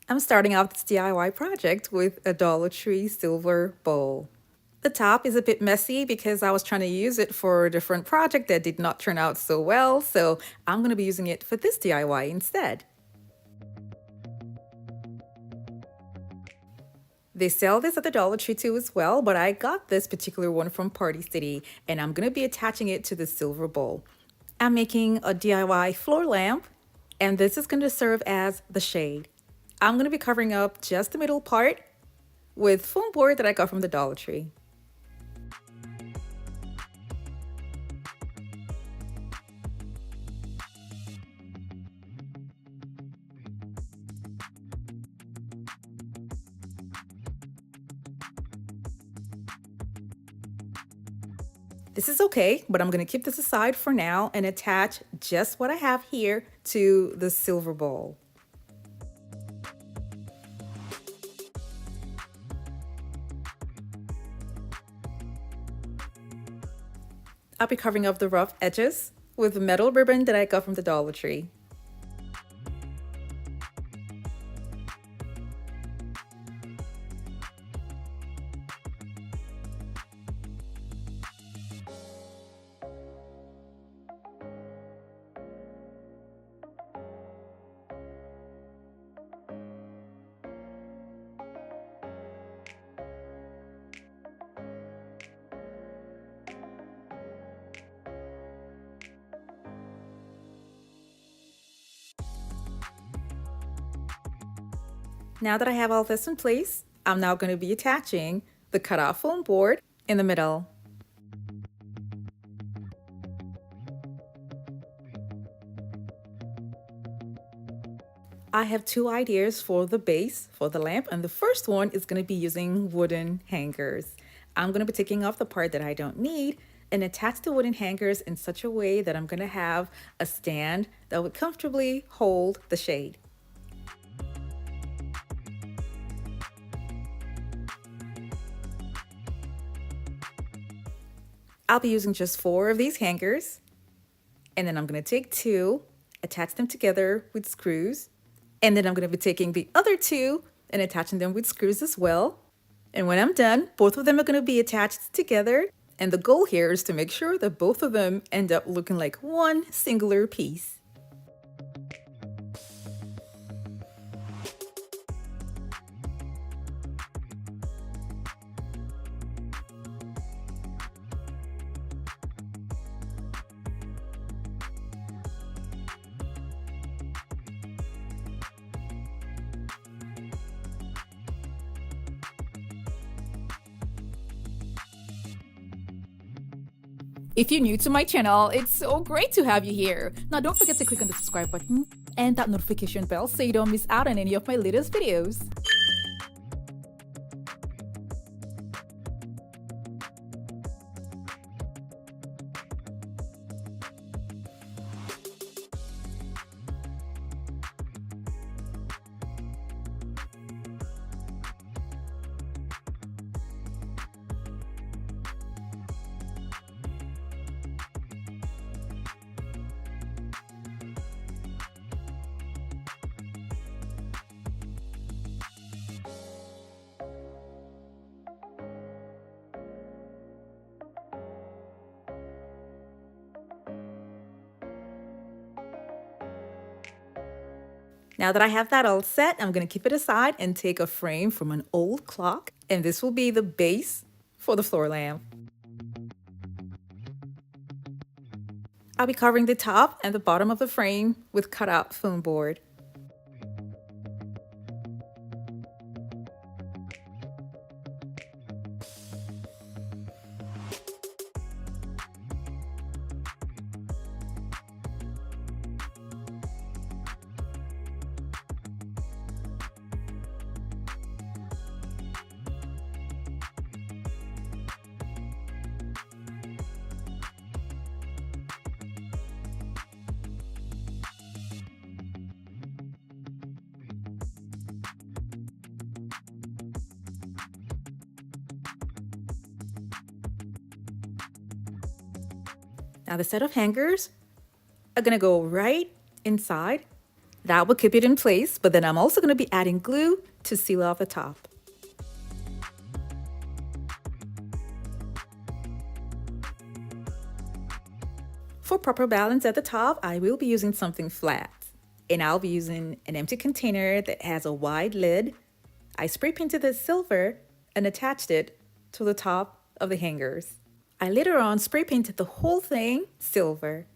I'm starting off this DIY project with a Dollar Tree silver bowl. The top is a bit messy because I was trying to use it for a different project that did not turn out so well, so I'm going to be using it for this DIY instead. They sell this at the Dollar Tree too as well, but I got this particular one from Party City and I'm going to be attaching it to the silver bowl. I'm making a DIY floor lamp and this is going to serve as the shade. I'm going to be covering up just the middle part with foam board that I got from the Dollar Tree. This is okay, but I'm going to keep this aside for now and attach just what I have here to the silver bowl. I'll be covering up the rough edges with metal ribbon that I got from the Dollar Tree. Now that I have all this in place, I'm now going to be attaching the cutout foam board in the middle. I have two ideas for the base for the lamp, and the first one is going to be using wooden hangers. I'm going to be taking off the part that I don't need and attach the wooden hangers in such a way that I'm going to have a stand that would comfortably hold the shade. I'll be using just 4 of these hangers, and then I'm going to take 2, attach them together with screws, and then I'm going to be taking the other 2 and attaching them with screws as well. And when I'm done, both of them are going to be attached together, and the goal here is to make sure that both of them end up looking like one singular piece. If you're new to my channel, it's so great to have you here. Now don't forget to click on the subscribe button and that notification bell so you don't miss out on any of my latest videos. Now that I have that all set, I'm going to keep it aside and take a frame from an old clock, and this will be the base for the floor lamp. I'll be covering the top and the bottom of the frame with cutout foam board. Now the set of hangers are going to go right inside That will keep it in place, but then I'm also going to be adding glue to seal off the top. For proper balance at the top, I will be using something flat. And I'll be using an empty container that has a wide lid. I spray painted it silver and attached it to the top of the hangers. I later on spray painted the whole thing silver.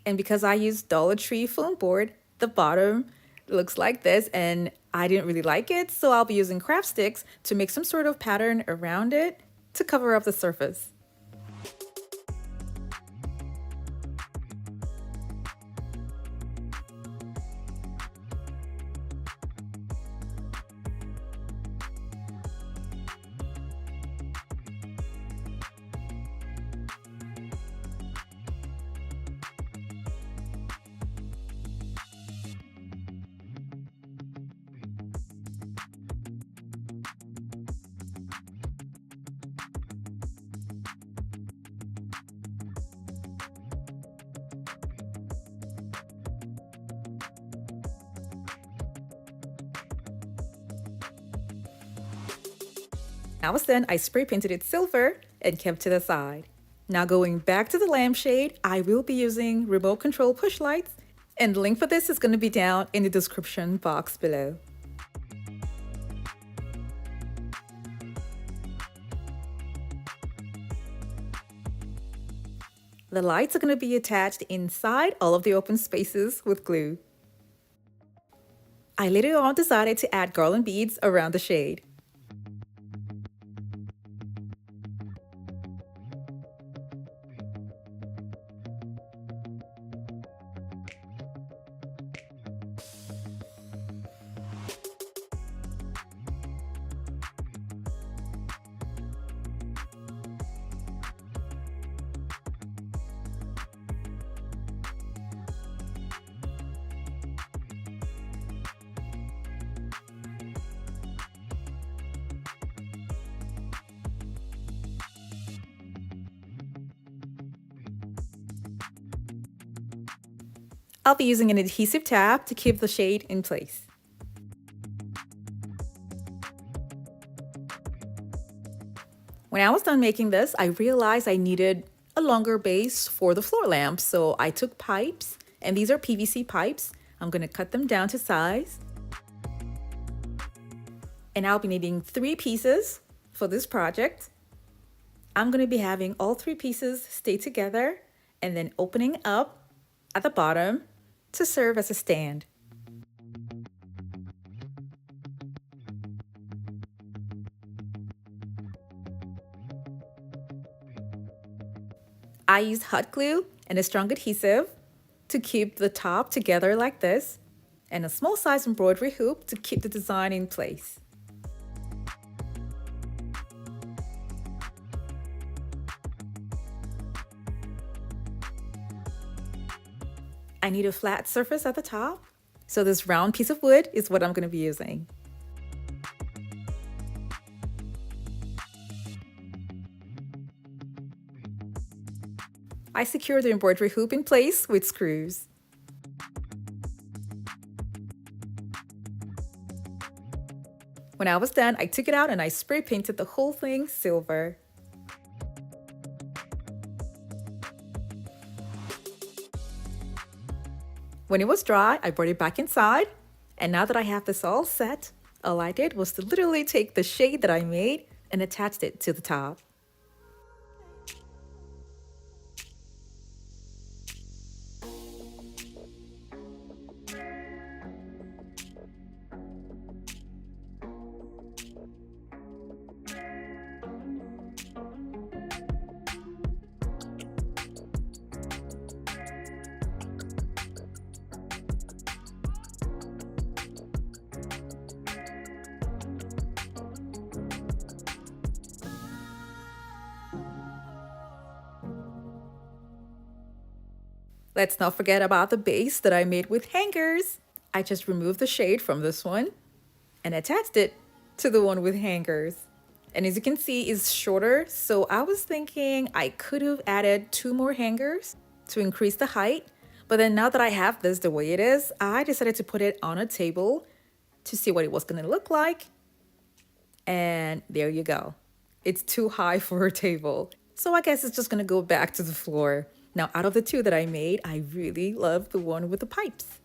And because I used Dollar Tree foam board, the bottom looks like this, and I didn't really like it, so I'll be using craft sticks to make some sort of pattern around it to cover up the surface. That was done, I spray painted it silver and kept to the side. Now going back to the lampshade, I will be using remote control push lights, and the link for this is going to be down in the description box below. The lights are going to be attached inside all of the open spaces with glue. I later on decided to add garland beads around the shade. I'll be using an adhesive tab to keep the shade in place. When I was done making this, I realized I needed a longer base for the floor lamp, so I took pipes, and these are PVC pipes. I'm going to cut them down to size. And I'll be needing 3 pieces for this project. I'm going to be having all 3 pieces stay together and then opening up at the bottom to serve as a stand. I used hot glue and a strong adhesive to keep the top together like this, and a small size embroidery hoop to keep the design in place. I need a flat surface at the top, so this round piece of wood is what I'm going to be using. I secured the embroidery hoop in place with screws. When I was done, I took it out and I spray painted the whole thing silver. When it was dry, I brought it back inside, and now that I have this all set, all I did was to literally take the shade that I made and attached it to the top. Let's not forget about the base that I made with hangers. I just removed the shade from this one and attached it to the one with hangers. And as you can see, it's shorter, so I was thinking I could have added 2 more hangers to increase the height, But then now that I have this the way it is, I decided to put it on a table to see what it was going to look like. And there you go. It's too high for a table. So I guess it's just going to go back to the floor. Now, out of the two that I made, I really love the one with the pipes.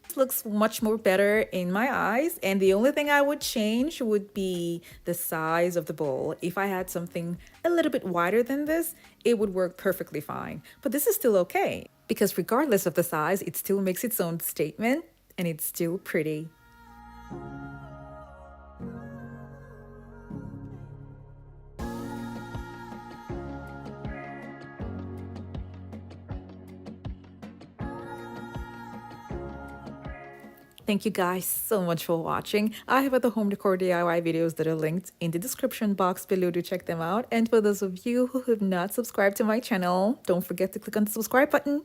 It looks much more better in my eyes. And the only thing I would change would be the size of the bowl. If I had something a little bit wider than this, it would work perfectly fine. But this is still okay, because regardless of the size, it still makes its own statement and it's still pretty. Thank you guys so much for watching. I have other home decor DIY videos that are linked in the description box below to check them out. And for those of you who have not subscribed to my channel, don't forget to click on the subscribe button.